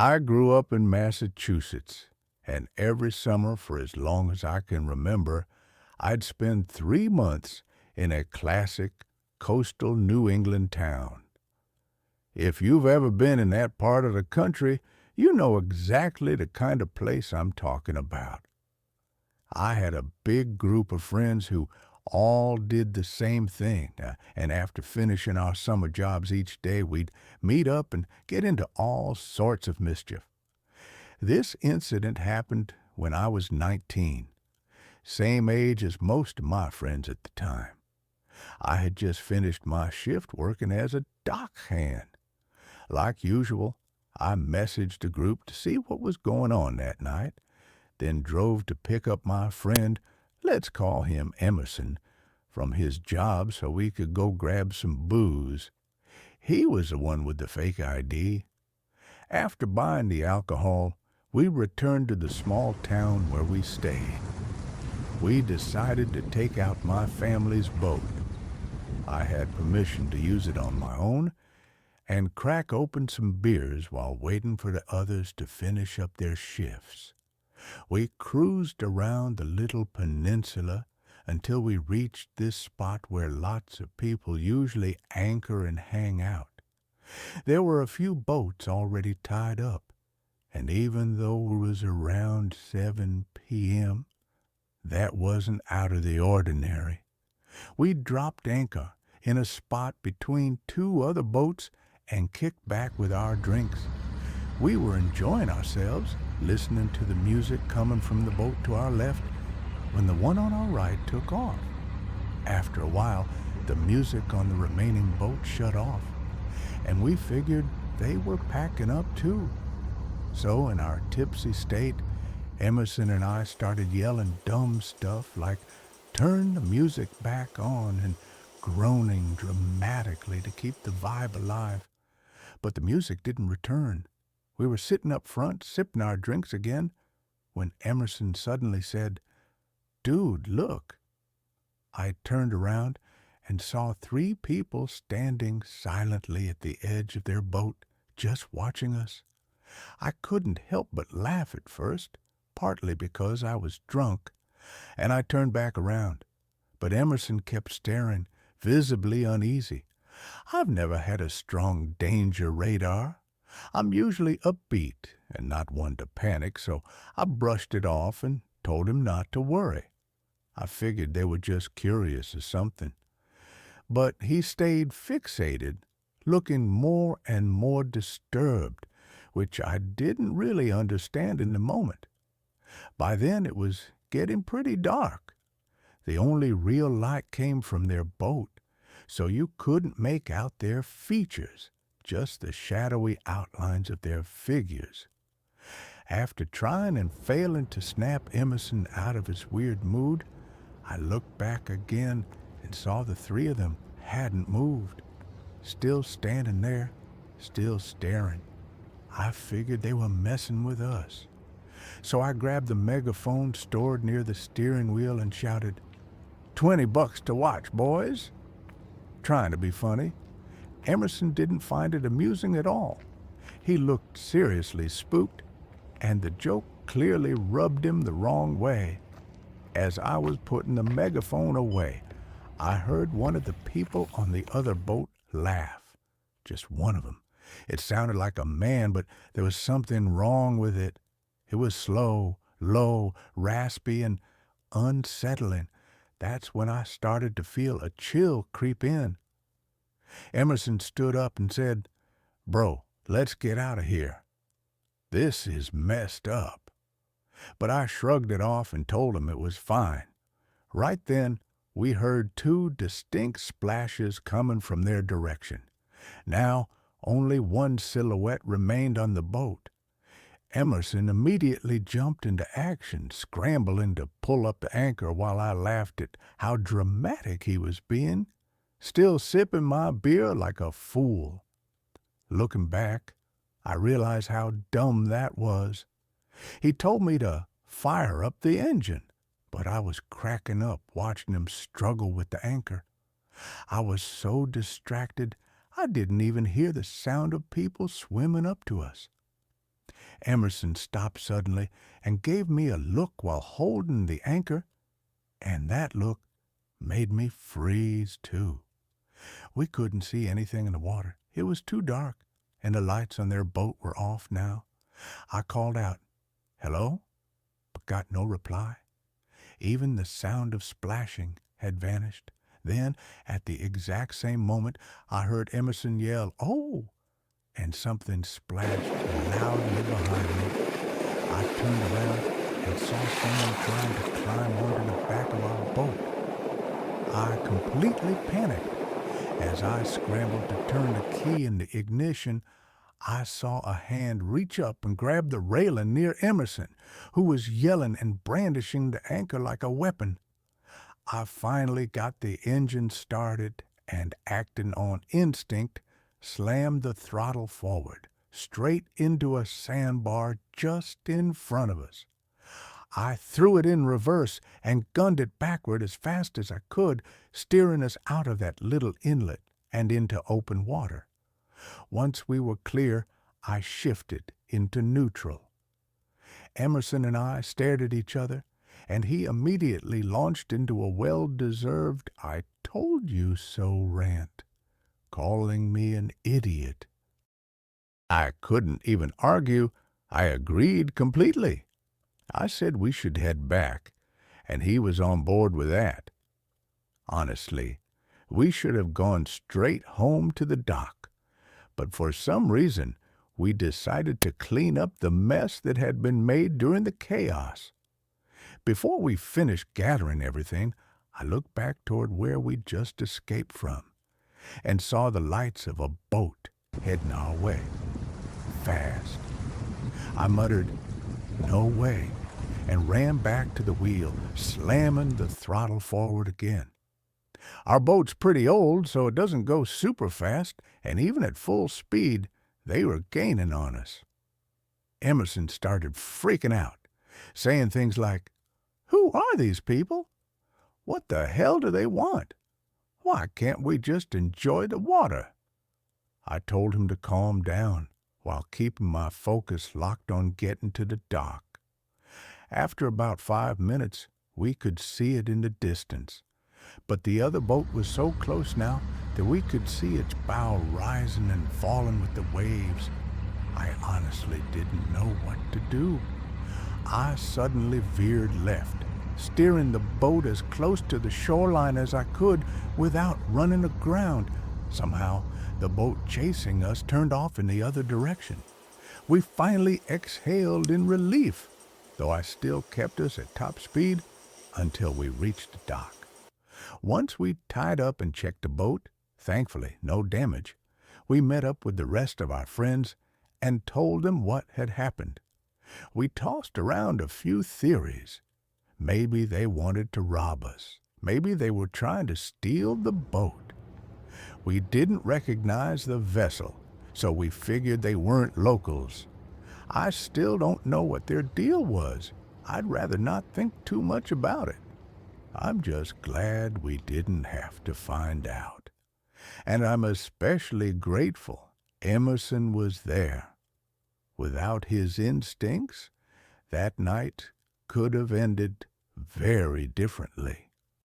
I grew up in Massachusetts, and every summer for as long as I can remember, I'd spend 3 months in a classic coastal New England town. If you've ever been in that part of the country, you know exactly the kind of place I'm talking about. I had a big group of friends who all did the same thing, and after finishing our summer jobs each day, we'd meet up and get into all sorts of mischief. This incident happened when I was 19, same age as most of my friends at the time. I had just finished my shift working as a dock hand. Like usual, I messaged the group to see what was going on that night, then drove to pick up my friend, let's call him Emerson, from his job so we could go grab some booze. He was the one with the fake ID. After buying the alcohol, we returned to the small town where we stayed. We decided to take out my family's boat. I had permission to use it on my own and crack open some beers while waiting for the others to finish up their shifts. We cruised around the little peninsula until we reached this spot where lots of people usually anchor and hang out. There were a few boats already tied up, and even though it was around 7 p.m., that wasn't out of the ordinary. We dropped anchor in a spot between two other boats and kicked back with our drinks. We were enjoying ourselves, listening to the music coming from the boat to our left, when the one on our right took off. After a while, the music on the remaining boat shut off, and we figured they were packing up too. So in our tipsy state, Emerson and I started yelling dumb stuff like, "Turn the music back on," and groaning dramatically to keep the vibe alive. But the music didn't return. We were sitting up front, sipping our drinks again, when Emerson suddenly said, "Dude, look." I turned around and saw 3 people standing silently at the edge of their boat, just watching us. I couldn't help but laugh at first, partly because I was drunk, and I turned back around. But Emerson kept staring, visibly uneasy. I've never had a strong danger radar. I'm usually upbeat and not one to panic, so I brushed it off and told him not to worry. I figured they were just curious or something. But he stayed fixated, looking more and more disturbed, which I didn't really understand in the moment. By then it was getting pretty dark. The only real light came from their boat, so you couldn't make out their features, just the shadowy outlines of their figures. After trying and failing to snap Emerson out of his weird mood, I looked back again and saw the 3 of them hadn't moved, still standing there, still staring. I figured they were messing with us. So I grabbed the megaphone stored near the steering wheel and shouted, $20 to watch, boys." Trying to be funny. Emerson didn't find it amusing at all. He looked seriously spooked, and the joke clearly rubbed him the wrong way. As I was putting the megaphone away, I heard one of the people on the other boat laugh. Just one of them. It sounded like a man, but there was something wrong with it. It was slow, low, raspy, and unsettling. That's when I started to feel a chill creep in. Emerson stood up and said, "Bro, let's get out of here. This is messed up." But I shrugged it off and told him it was fine. Right then, we heard 2 distinct splashes coming from their direction. Now, only one silhouette remained on the boat. Emerson immediately jumped into action, scrambling to pull up the anchor while I laughed at how dramatic he was being, still sipping my beer like a fool. Looking back, I realized how dumb that was. He told me to fire up the engine, but I was cracking up watching him struggle with the anchor. I was so distracted I didn't even hear the sound of people swimming up to us. Emerson stopped suddenly and gave me a look while holding the anchor, and that look made me freeze too. We couldn't see anything in the water. It was too dark, and the lights on their boat were off now. I called out, "Hello?" but got no reply. Even the sound of splashing had vanished. Then, at the exact same moment, I heard Emerson yell, "Oh!" and something splashed loudly behind me. I turned around and saw someone trying to climb onto the back of our boat. I completely panicked. As I scrambled to turn the key in the ignition, I saw a hand reach up and grab the railing near Emerson, who was yelling and brandishing the anchor like a weapon. I finally got the engine started and, acting on instinct, slammed the throttle forward, straight into a sandbar just in front of us. I threw it in reverse and gunned it backward as fast as I could, steering us out of that little inlet and into open water. Once we were clear, I shifted into neutral. Emerson and I stared at each other, and he immediately launched into a well-deserved "I told you so" rant, calling me an idiot. I couldn't even argue. I agreed completely. I said we should head back, and he was on board with that. Honestly, we should have gone straight home to the dock, but for some reason we decided to clean up the mess that had been made during the chaos. Before we finished gathering everything, I looked back toward where we'd just escaped from and saw the lights of a boat heading our way, fast. I muttered, "No way," and ran back to the wheel, slamming the throttle forward again. Our boat's pretty old, so it doesn't go super fast, and even at full speed, they were gaining on us. Emerson started freaking out, saying things like, "Who are these people? What the hell do they want? Why can't we just enjoy the water?" I told him to calm down while keeping my focus locked on getting to the dock. After about 5 minutes, we could see it in the distance, but the other boat was so close now that we could see its bow rising and falling with the waves. I honestly didn't know what to do. I suddenly veered left, steering the boat as close to the shoreline as I could without running aground. Somehow, the boat chasing us turned off in the other direction. We finally exhaled in relief, though I still kept us at top speed until we reached the dock. Once we tied up and checked the boat, thankfully no damage, we met up with the rest of our friends and told them what had happened. We tossed around a few theories. Maybe they wanted to rob us. Maybe they were trying to steal the boat. We didn't recognize the vessel, so we figured they weren't locals. I still don't know what their deal was. I'd rather not think too much about it. I'm just glad we didn't have to find out. And I'm especially grateful Emerson was there. Without his instincts, that night could have ended very differently.